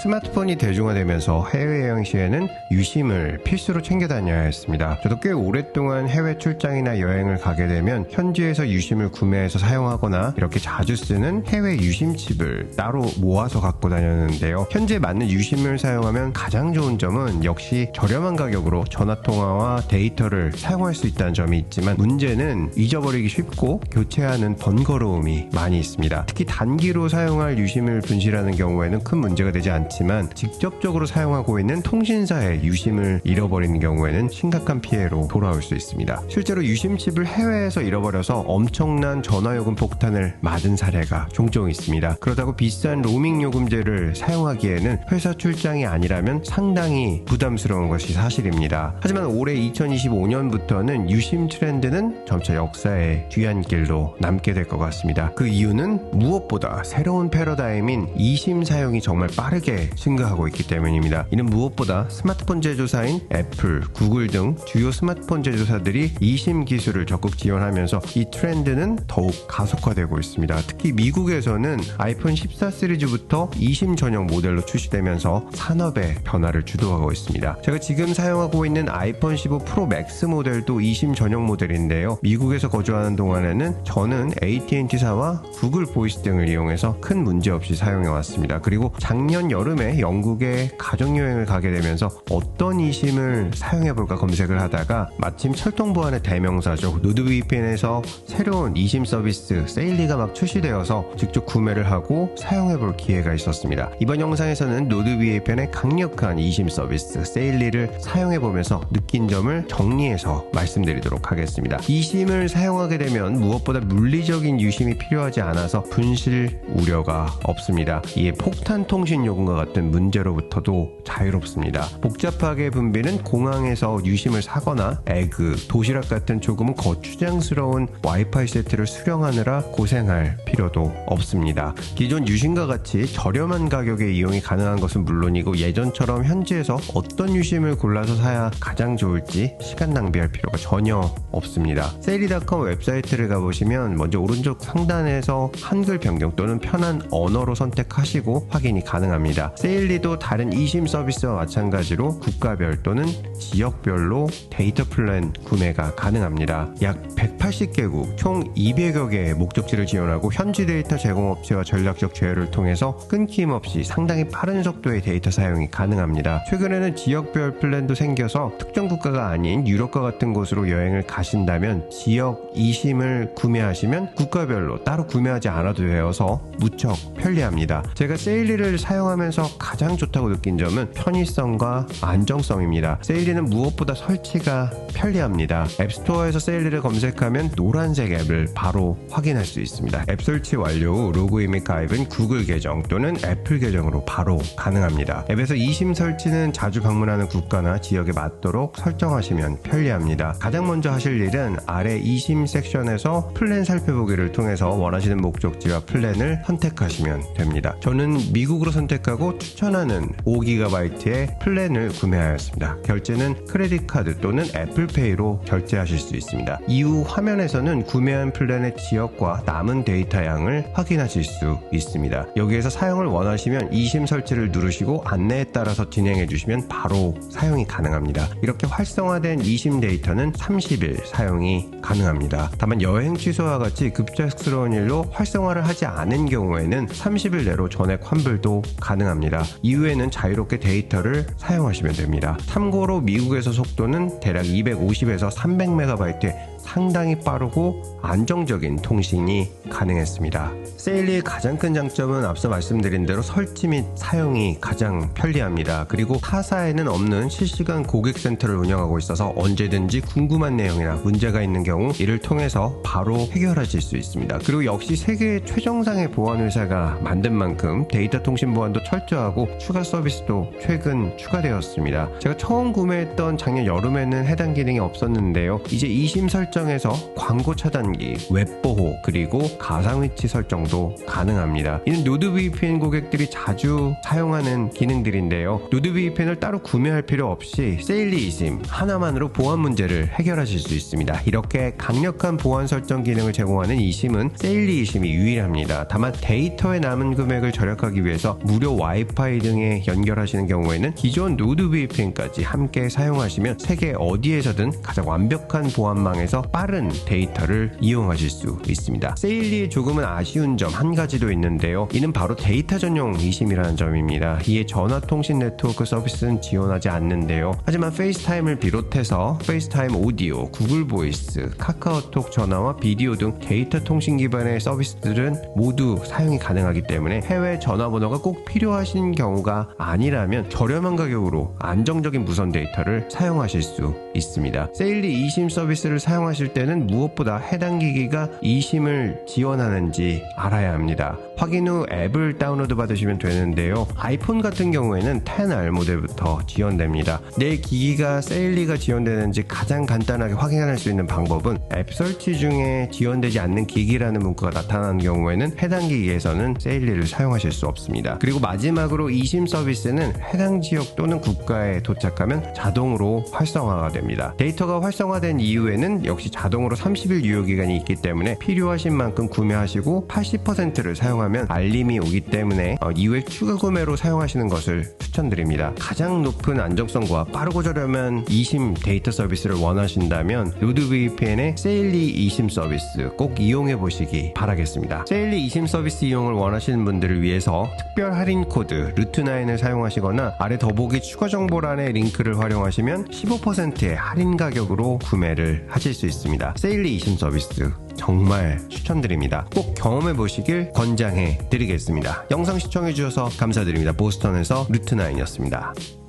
스마트폰이 대중화되면서 해외여행 시에는 유심을 필수로 챙겨 다녀야 했습니다. 저도 꽤 오랫동안 해외 출장이나 여행을 가게 되면 현지에서 유심을 구매해서 사용하거나 이렇게 자주 쓰는 해외 유심칩을 따로 모아서 갖고 다녔는데요. 현재 맞는 유심을 사용하면 가장 좋은 점은 역시 저렴한 가격으로 전화통화와 데이터를 사용할 수 있다는 점이 있지만, 문제는 잊어버리기 쉽고 교체하는 번거로움이 많이 있습니다. 특히 단기로 사용할 유심을 분실하는 경우에는 큰 문제가 되지 않지만, 직접적으로 사용하고 있는 통신사의 유심을 잃어버리는 경우에는 심각한 피해로 돌아올 수 있습니다. 실제로 유심칩을 해외에서 잃어버려서 엄청난 전화요금 폭탄을 맞은 사례가 종종 있습니다. 그렇다고 비싼 로밍 요금제를 사용하기에는 회사 출장이 아니라면 상당히 부담스러운 것이 사실입니다. 하지만 올해 2025년부터는 유심 트렌드는 점차 역사의 뒤안길로 남게 될 것 같습니다. 그 이유는 무엇보다 새로운 패러다임인 eSIM 사용이 정말 빠르게 증가하고 있기 때문입니다. 이는 무엇보다 스마트폰 제조사인 애플, 구글 등 주요 스마트폰 제조사들이 eSIM 기술을 적극 지원하면서 이 트렌드는 더욱 가속화되고 있습니다. 특히 미국에서는 아이폰 14 시리즈부터 eSIM 전용 모델로 출시되면서 산업의 변화를 주도하고 있습니다. 제가 지금 사용하고 있는 아이폰 15 프로 맥스 모델도 eSIM 전용 모델인데요. 미국에서 거주하는 동안에는 저는 AT&T사와 구글 보이스 등을 이용해서 큰 문제 없이 사용해 왔습니다. 그리고 작년 여름에 영국에 가족여행을 가게 되면서 어떤 eSIM을 사용해볼까 검색을 하다가 마침 철통보안의 대명사죠, 노드VPN에서 새로운 eSIM 서비스 세일리가 막 출시되어서 직접 구매를 하고 사용해볼 기회가 있었습니다. 이번 영상에서는 노드VPN의 강력한 eSIM 서비스 세일리를 사용해보면서 느낀 점을 정리해서 말씀드리도록 하겠습니다. eSIM을 사용하게 되면 무엇보다 물리적인 유심이 필요하지 않아서 분실 우려가 없습니다. 이에 폭탄 통신 요금과 같은 문제로부터도 자유롭습니다. 복잡하게 분비는 공항에서 유심을 사거나 에그, 도시락 같은 조금은 거추장스러운 와이파이 세트를 수령하느라 고생할 필요도 없습니다. 기존 유심과 같이 저렴한 가격에 이용이 가능한 것은 물론이고, 예전처럼 현지에서 어떤 유심을 골라서 사야 가장 좋을지 시간 낭비할 필요가 전혀 없습니다. 세일리.com 웹사이트를 가보시면 먼저 오른쪽 상단에서 한글 변경 또는 편한 언어로 선택하시고 확인이 가능합니다. 세일리도 다른 eSIM 서비스와 마찬가지로 국가별 또는 지역별로 데이터 플랜 구매가 가능합니다. 약 180개국 총 200여 개의 목적지를 지원하고 현지 데이터 제공업체와 전략적 제휴를 통해서 끊김없이 상당히 빠른 속도의 데이터 사용이 가능합니다. 최근에는 지역별 플랜도 생겨서 특정 국가가 아닌 유럽과 같은 곳으로 여행을 가신다면 지역 eSIM을 구매하시면 국가별로 따로 구매하지 않아도 되어서 무척 편리합니다. 제가 세일리를 사용하면서 가장 좋다고 느낀 점은 편의성과 안정성입니다. 세일리는 무엇보다 설치가 편리합니다. 앱스토어에서 세일리를 검색하면 노란색 앱을 바로 확인할 수 있습니다. 앱 설치 완료 후 로그인 및 가입은 구글 계정 또는 애플 계정으로 바로 가능합니다. 앱에서 eSIM 설치는 자주 방문하는 국가나 지역에 맞도록 설정하시면 편리합니다. 가장 먼저 하실 일은 아래 eSIM 섹션에서 플랜 살펴보기를 통해서 원하시는 목적지와 플랜을 선택하시면 됩니다. 저는 미국으로 선택하고 추천하는 5GB의 플랜을 구매하였습니다. 결제는 크레딧 카드 또는 애플페이로 결제하실 수 있습니다. 이후 화면에서는 구매한 플랜의 지역과 남은 데이터 양을 확인하실 수 있습니다. 여기에서 사용을 원하시면 eSIM 설치를 누르시고 안내에 따라서 진행해 주시면 바로 사용이 가능합니다. 이렇게 활성화된 eSIM 데이터는 30일 사용이 가능합니다. 다만 여행 취소와 같이 급작스러운 일로 활성화를 하지 않은 경우에는 30일 내로 전액 환불도 가능합니다. 이후에는 자유롭게 데이터를 사용하시면 됩니다. 참고로 미국에서 속도는 대략 250에서 300MB의 상당히 빠르고 안정적인 통신이 가능했습니다. 세일리의 가장 큰 장점은 앞서 말씀드린 대로 설치 및 사용이 가장 편리합니다. 그리고 타사에는 없는 실시간 고객센터를 운영하고 있어서 언제든지 궁금한 내용이나 문제가 있는 경우 이를 통해서 바로 해결하실 수 있습니다. 그리고 역시 세계 최정상의 보안 회사가 만든 만큼 데이터 통신 보안도 철저하고 추가 서비스도 최근 추가되었습니다. 제가 처음 구매했던 작년 여름에는 해당 기능이 없었는데요. 이제 eSIM 설치 설정에서 광고 차단기, 웹 보호, 그리고 가상 위치 설정도 가능합니다. 이는 노드VPN 고객들이 자주 사용하는 기능들인데요. 노드VPN을 따로 구매할 필요 없이 세일리 eSIM 하나만으로 보안 문제를 해결하실 수 있습니다. 이렇게 강력한 보안 설정 기능을 제공하는 eSIM은 세일리 eSIM이 유일합니다. 다만 데이터에 남은 금액을 절약하기 위해서 무료 와이파이 등에 연결하시는 경우에는 기존 노드VPN까지 함께 사용하시면 세계 어디에서든 가장 완벽한 보안망에서 빠른 데이터를 이용하실 수 있습니다. 세일리의 조금은 아쉬운 점 한 가지 도 있는데요. 이는 바로 데이터 전용 eSIM이라는 점입니다. 이에 전화통신 네트워크 서비스는 지원하지 않는데요. 하지만 페이스타임을 비롯해서 페이스타임 오디오, 구글 보이스, 카카오톡 전화와 비디오 등 데이터 통신 기반의 서비스들은 모두 사용이 가능하기 때문에 해외 전화번호가 꼭 필요하신 경우가 아니라면 저렴한 가격으로 안정적인 무선 데이터를 사용하실 수 있습니다. 세일리 eSIM 서비스를 사용하실 때는 무엇보다 해당 기기가 eSIM을 지원하는지 알아야 합니다. 확인 후 앱을 다운로드 받으시면 되는데요. 아이폰 같은 경우에는 10R 모델부터 지원됩니다. 내 기기가 세일리가 지원되는지 가장 간단하게 확인할 수 있는 방법은 앱 설치 중에 지원되지 않는 기기라는 문구가 나타나는 경우에는 해당 기기에서는 세일리를 사용하실 수 없습니다. 그리고 마지막으로 eSIM 서비스는 해당 지역 또는 국가에 도착하면 자동으로 활성화가 됩니다. 데이터가 활성화된 이후에는 역시 자동으로 30일 유효기간이 있기 때문에 필요하신 만큼 구매하시고 80%를 사용하면 알림이 오기 때문에 이후에 추가 구매로 사용하시는 것을 추천드립니다. 가장 높은 안정성과 빠르고 저렴한 eSIM 데이터 서비스를 원하신다면 노드VPN의 세일리 eSIM 서비스 꼭 이용해 보시기 바라겠습니다. 세일리 eSIM 서비스 이용을 원하시는 분들을 위해서 특별 할인 코드 루트9을 사용하시거나 아래 더보기 추가 정보란의 링크를 활용하시면 15%의 할인 가격으로 구매를 하실 수 있습니다. 세일리 eSIM 서비스 정말 추천드립니다. 꼭 경험해 보시길 권장해 드리겠습니다. 영상 시청해 주셔서 감사드립니다. 보스턴에서 루트9이었습니다.